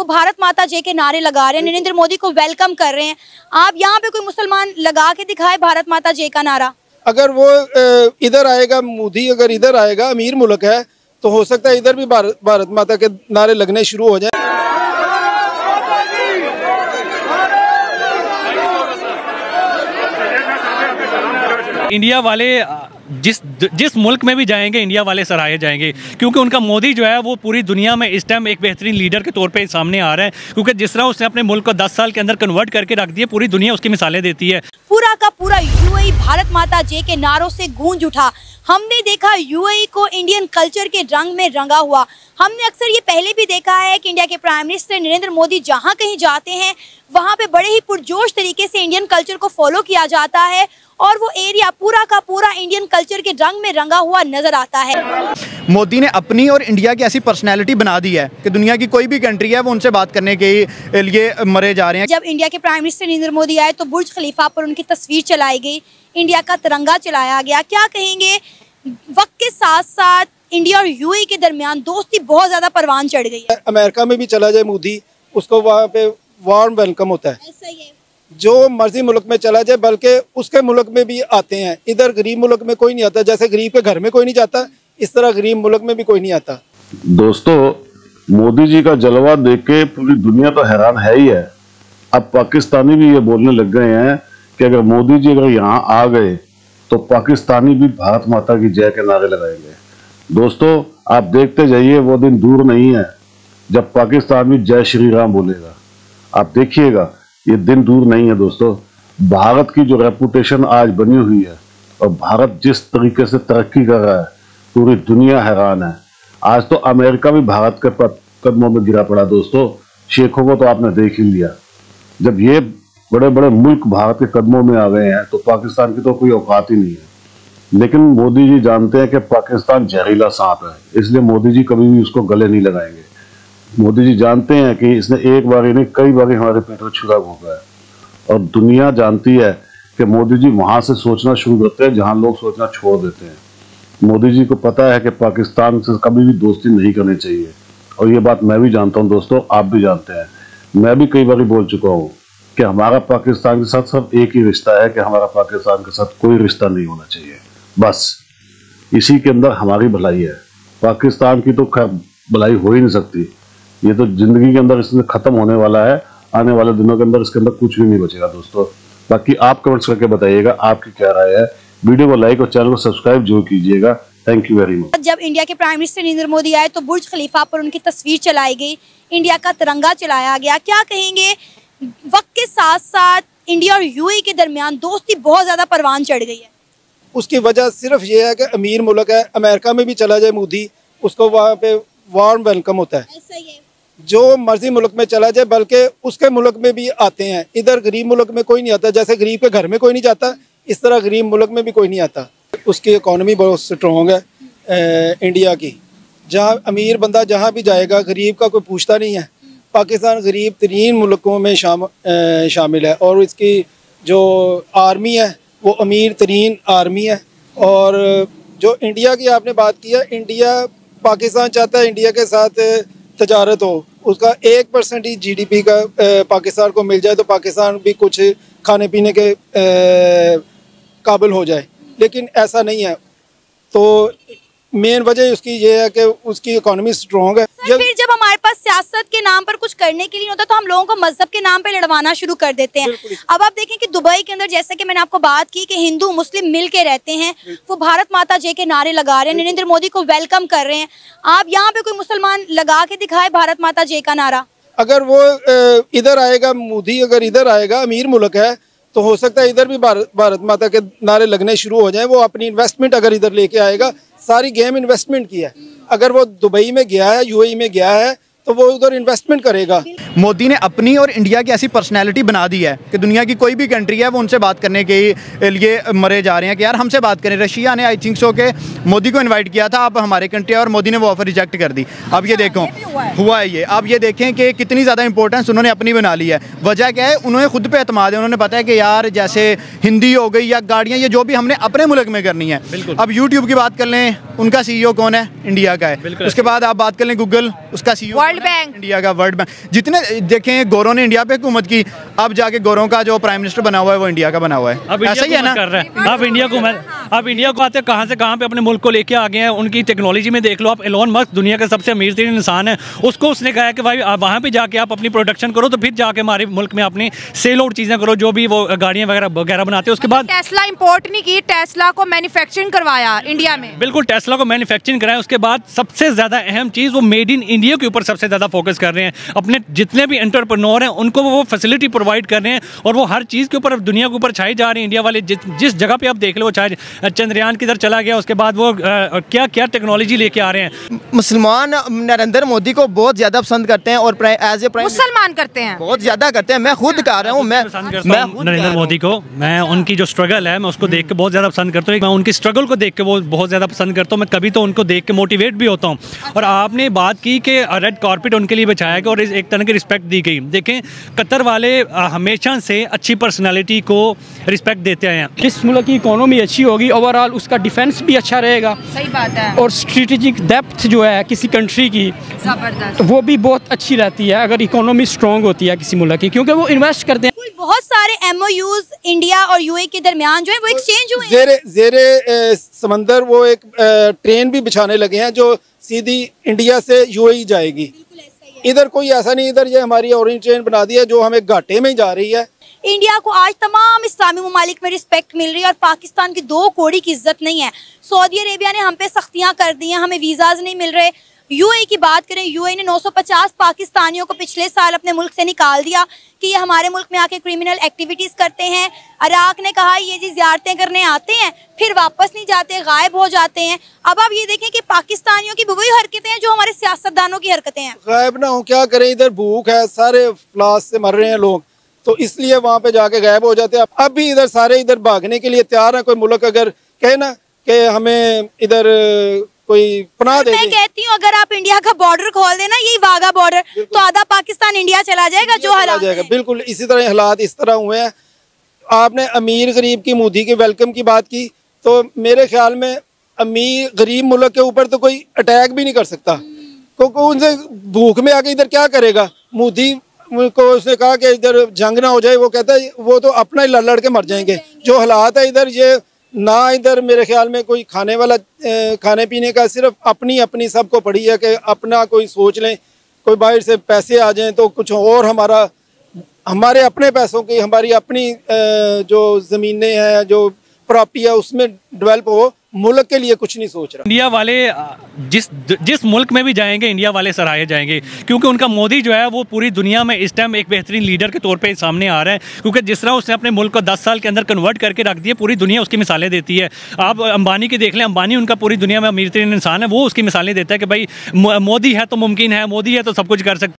वो भारत माता जय के नारे लगा रहे हैं, नरेंद्र मोदी को वेलकम कर रहे हैं। आप यहाँ पे कोई मुसलमान लगा के दिखाए भारत माता जय का नारा? अगर वो इधर आएगा, मोदी अगर इधर आएगा, अमीर मुल्क है, तो हो सकता है इधर भी भारत माता के नारे लगने शुरू हो जाए। इंडिया वाले जिस मुल्क में भी जाएंगे, इंडिया वाले सराहे जाएंगे, क्योंकि उनका मोदी जो है वो पूरी दुनिया में इस टाइम एक बेहतरीन लीडर के तौर पे सामने आ रहा है। क्योंकि जिस तरह उसने अपने मुल्क को 10 साल के अंदर कन्वर्ट करके रख दिया, पूरी दुनिया उसकी मिसालें देती है। पूरा का पूरा यूएई भारत माता जय के नारों से गूंज उठा। हमने देखा यूएई को इंडियन कल्चर के रंग में रंगा हुआ। हमने अक्सर ये पहले भी देखा है कि इंडिया के प्राइम मिनिस्टर नरेंद्र मोदी जहाँ कहीं जाते हैं वहाँ पे बड़े ही पुरजोश तरीके से इंडियन कल्चर को फॉलो किया जाता है और वो एरिया पूरा का पूरा इंडियन कल्चर के रंग में रंगा हुआ नजर आता है। मोदी ने अपनी और इंडिया की ऐसी पर्सनैलिटी बना दी है कि दुनिया की कोई भी कंट्री है वो उनसे बात करने के लिए मरे जा रहे हैं। जब इंडिया के प्राइम मिनिस्टर नरेंद्र मोदी आए तो बुर्ज खलीफा पर उनकी तस्वीर चलाई गई, इंडिया का तिरंगा चलाया गया। क्या कहेंगे, वक्त के साथ साथ इंडिया और यूएई के दरमियान दोस्ती बहुत ज्यादा परवान चढ़ गई है। अमेरिका में भी चला जाए मोदी, उसको वहाँ पे वार्म वेलकम होता है। ऐसा ही है। जो मर्जी मुल्क में चला जाए, बल्कि उसके मुल्क में भी आते हैं। इधर गरीब मुल्क में कोई नहीं आता, जैसे गरीब के घर में कोई नहीं जाता, इस तरह गरीब मुल्क में भी कोई नहीं आता। दोस्तों, मोदी जी का जलवा देख के पूरी दुनिया तो हैरान है ही है। अब पाकिस्तानी भी ये बोलने लग गए हैं कि अगर मोदी जी अगर यहाँ आ गए तो पाकिस्तानी भी भारत माता की जय के नारे लगाएंगे। दोस्तों, आप देखते जाइए, वो दिन दूर नहीं है जब पाकिस्तान भी जय श्री राम बोलेगा। आप देखिएगा, ये दिन दूर नहीं है। दोस्तों, भारत की जो रेपुटेशन आज बनी हुई है और भारत जिस तरीके से तरक्की कर रहा है, पूरी दुनिया हैरान है। आज तो अमेरिका भी भारत के कदमों में गिरा पड़ा। दोस्तों, शेखों को तो आपने देख ही लिया। जब ये बड़े बड़े मुल्क भारत के कदमों में आ गए हैं तो पाकिस्तान की तो कोई औकात ही नहीं है। लेकिन मोदी जी जानते हैं कि पाकिस्तान जहरीला सांप है, इसलिए मोदी जी कभी भी उसको गले नहीं लगाएंगे। मोदी जी जानते हैं कि इसने एक बार नहीं कई बार हमारे पेट में छुरा घोंका है और दुनिया जानती है कि मोदी जी वहां से सोचना शुरू करते हैं जहां लोग सोचना छोड़ देते हैं। मोदी जी को पता है कि पाकिस्तान से कभी भी दोस्ती नहीं करनी चाहिए और ये बात मैं भी जानता हूं। दोस्तों, आप भी जानते हैं, मैं भी कई बार बोल चुका हूं कि हमारा पाकिस्तान के साथ सब एक ही रिश्ता है कि हमारा पाकिस्तान के साथ कोई रिश्ता नहीं होना चाहिए। बस इसी के अंदर हमारी भलाई है। पाकिस्तान की तो खैर भलाई हो ही नहीं सकती। ये तो जिंदगी के अंदर इसमें खत्म होने वाला है। आने वाले दिनों के अंदर इसके अंदर कुछ भी नहीं बचेगा। दोस्तों, बाकी आप कमेंट्स करके बताइएगा आपकी क्या राय है। वीडियो को लाइक और चैनल को सब्सक्राइब जरूर कीजिएगा। Thank you very much. जब इंडिया के प्राइम मिनिस्टर नरेंद्र मोदी आए तो बुर्ज खलीफा पर उनकी तस्वीर चलाई गई, इंडिया का तिरंगा चलाया गया। क्या कहेंगे, वक्त के साथ साथ इंडिया और यूएई के दरमियान दोस्ती बहुत ज्यादा परवान चढ़ गई है। उसकी वजह सिर्फ ये है कि अमीर मुल्क है। अमेरिका में भी चला जाए मोदी, उसको वहाँ पे वार्म वेलकम होता है। ऐसा ही है। जो मर्जी मुल्क में चला जाए, बल्कि उसके मुल्क में भी आते हैं। इधर गरीब मुल्क में कोई नहीं आता, जैसे गरीब के घर में कोई नहीं जाता, इस तरह गरीब मुल्क में भी कोई नहीं आता। उसकी इकॉनमी बहुत स्ट्रॉन्ग है इंडिया की। जहाँ अमीर बंदा जहाँ भी जाएगा, गरीब का कोई पूछता नहीं है। पाकिस्तान गरीब तरीन मुल्कों में शामिल है और इसकी जो आर्मी है वो अमीर तरीन आर्मी है। और जो इंडिया की आपने बात की है, पाकिस्तान चाहता है इंडिया के साथ तजारत हो, उसका 1% ही GDP का पाकिस्तान को मिल जाए तो पाकिस्तान भी कुछ खाने पीने के काबिल हो जाए, लेकिन ऐसा नहीं है। तो मेन वजह उसकी ये है कि उसकी इकोनॉमी स्ट्रॉन्ग है। फिर जब हमारे पास सियासत के नाम पर कुछ करने के लिए होता है तो हम लोगों को मजहब के नाम पे लड़वाना शुरू कर देते हैं। अब आप देखें कि दुबई के अंदर, जैसे कि मैंने आपको बात की कि हिंदू मुस्लिम मिल के रहते हैं, वो भारत माता जय के नारे लगा रहे हैं, नरेंद्र मोदी को वेलकम कर रहे हैं। आप यहाँ पे कोई मुसलमान लगा के दिखाए भारत माता जय का नारा? अगर वो इधर आएगा, मोदी अगर इधर आएगा, अमीर मुल्क है, तो हो सकता है इधर भी भारत माता के नारे लगने शुरू हो जाएं। वो अपनी इन्वेस्टमेंट अगर इधर लेके आएगा, सारी गेम इन्वेस्टमेंट की है। अगर वो दुबई में गया है, यूएई में गया है, तो वो उधर इन्वेस्टमेंट करेगा। मोदी ने अपनी और इंडिया की ऐसी पर्सनैलिटी बना दी है कि दुनिया की कोई भी कंट्री है वो उनसे बात करने के लिए मरे जा रहे हैं कि यार हमसे बात करें। रशिया ने आई थिंक सो के मोदी को इन्वाइट किया था, अब हमारे कंट्री और मोदी ने वो ऑफर रिजेक्ट कर दी। अब ये देखो हुआ है ये, अब ये देखें कि कितनी ज़्यादा इंपॉर्टेंस उन्होंने अपनी बना ली है। वजह क्या है, उन्होंने खुद पे एतमाद है, उन्होंने पता है कि यार जैसे हिंदी हो गई या गाड़ियाँ, ये जो भी हमने अपने मुल्क में करनी है। अब यूट्यूब की बात कर लें, उनका CEO कौन है? इंडिया का है। उसके बाद आप बात कर लें गूगल, उसका CEO वर्ल्ड बैंक, इंडिया का वर्ल्ड बैंक। जितने देखें गोरों ने इंडिया पे हुकूमत की, अब जाके गोरों का जो प्राइम मिनिस्टर बना हुआ है वो इंडिया का बना हुआ है। अब ऐसा ही है ना? कर रहा है। अब इंडिया को आते कहाँ से कहाँ पे अपने मुल्क को लेके आ गए हैं। उनकी टेक्नोलॉजी में देख लो आप, एलोन मस्क दुनिया के सबसे अमीर तरीन इंसान है, उसको उसने कहा है कि भाई वहाँ पे जाके आप अपनी प्रोडक्शन करो, तो फिर जाके हमारे मुल्क में अपनी सेल आउट चीज़ें करो, जो भी वो गाड़ियाँ वगैरह बनाते हैं। उसके बाद टेस्ला इंपोर्ट नहीं की, टेस्ला को मैन्युफैक्चरिंग करवाया इंडिया में। बिल्कुल, टेस्ला को मैन्युफैक्चरिंग कराया। उसके बाद सबसे ज़्यादा अहम चीज़, वो मेड इन इंडिया के ऊपर सबसे ज़्यादा फोकस कर रहे हैं। अपने जितने भी एंटरप्रेन्योर हैं उनको वो फैसिलिटी प्रोवाइड कर रहे हैं, और वो हर चीज़ के ऊपर दुनिया के ऊपर छाई जा रहे हैं। इंडिया वाले जिस जगह पे आप देख लो, चाहे चंद्रयान किधर चला गया, उसके बाद वो क्या क्या टेक्नोलॉजी लेके आ रहे हैं। मुसलमान नरेंद्र मोदी को बहुत ज़्यादा पसंद करते हैं और एज ए मुसलमान करते हैं, बहुत ज़्यादा करते हैं। मैं खुद कह रहा हूँ, मैं नरेंद्र मोदी को, मैं उनकी जो स्ट्रगल है मैं उसको देख के बहुत ज़्यादा पसंद करता हूँ। मैं उनकी स्ट्रगल को देख के वो बहुत ज़्यादा पसंद करता हूँ। मैं कभी तो उनको देख के मोटिवेट भी होता हूँ। और आपने बात की कि रेड कारपेट उनके लिए बिछाया गया और एक तरह की रिस्पेक्ट दी गई। देखें, कतर वाले हमेशा से अच्छी पर्सनैलिटी को रिस्पेक्ट देते आए हैं। जिस मुल्क की इकोनॉमी अच्छी होगी, ओवरऑल उसका डिफेंस भी अच्छा रहेगा। सही बात है। और स्ट्रेटेजिक डेप्थ जो है किसी कंट्री की, जबरदस्त, वो भी बहुत अच्छी रहती है अगर इकोनॉमी स्ट्रॉन्ग होती है किसी मुल्क की, क्योंकि वो इन्वेस्ट करते हैं। बहुत सारे MOUs इंडिया और UAE के दरमियान जो है वो एक्सचेंज हुए हैं। जेरे समंदर वो एक ट्रेन भी बिछाने लगे हैं जो सीधी इंडिया से UAE जाएगी। इधर कोई ऐसा नहीं, इधर ये हमारी ऑरेंज ट्रेन बना दी है जो हमें घाटे में जा रही है। इंडिया को आज तमाम इस्लामी ममालिक में रिस्पेक्ट मिल रही है और पाकिस्तान की 2 कौड़ी की इज्जत नहीं है। सऊदी अरेबिया ने हम पे सख्तियां कर दी हैं, हमें वीज़ाज नहीं मिल रहे। UAE की बात करें, UAE ने 950 पाकिस्तानियों को पिछले साल अपने मुल्क से निकाल दिया कि ये हमारे मुल्क में आके क्रिमिनल एक्टिविटीज़ करते हैं। इराक ने कहा ये जी ज़ियारतें करने आते हैं, फिर वापस नहीं जाते, गायब हो जाते हैं। अब आप ये देखें कि पाकिस्तानियों की वही हरकतें हैं जो हमारे सियासतदानों की हरकतें हैं। गायब ना हो, क्या करें, इधर भूख है, सारे फ्लास से मर रहे हैं लोग, तो इसलिए वहाँ पे जाके गायब हो जाते हैं। अब भी इधर सारे इधर भागने के लिए तैयार है। कोई मुल्क अगर कहे ना कि हमें इधर कोई पनाह दे, मैं कहती हूँ अगर आप इंडिया का बॉर्डर खोल देना, यही वाघा बॉर्डर, तो आधा पाकिस्तान इंडिया चला जाएगा। जो हालात जाएगा, बिल्कुल इसी तरह हालात इस तरह हुए हैं। आपने अमीर गरीब की, मोदी के वेलकम की बात की, तो मेरे ख्याल में अमीर गरीब मुल्क के ऊपर तो कोई अटैक भी नहीं कर सकता, क्योंकि उनसे भूख में आके इधर क्या करेगा। मोदी को उसने कहा कि इधर जंग ना हो जाए, वो कहता है वो तो अपना ही लड़ के मर जाएंगे। जो हालात है इधर, ये ना इधर मेरे ख्याल में कोई खाने वाला, खाने पीने का सिर्फ अपनी सबको पड़ी है कि अपना कोई सोच लें, कोई बाहर से पैसे आ जाएं तो कुछ और हमारे अपने पैसों की, हमारी अपनी जो ज़मीनें हैं, जो प्रॉपर्टी है, उसमें डेवलप हो। मुल्क के लिए कुछ नहीं सोच रहा। इंडिया वाले जिस मुल्क में भी जाएंगे, इंडिया वाले सराहे जाएंगे, क्योंकि उनका मोदी जो है वो पूरी दुनिया में इस टाइम एक बेहतरीन लीडर के तौर पे सामने आ रहा है। क्योंकि जिस तरह उसने अपने मुल्क को 10 साल के अंदर कन्वर्ट करके रख दिया, पूरी दुनिया उसकी मिसालें देती है। आप अंबानी की देख लें, अंबानी उनका पूरी दुनिया में अमीर तरीन इंसान है, वो उसकी मिसालें देता है कि भाई मोदी है तो मुमकिन है, मोदी है तो सब कुछ कर सकते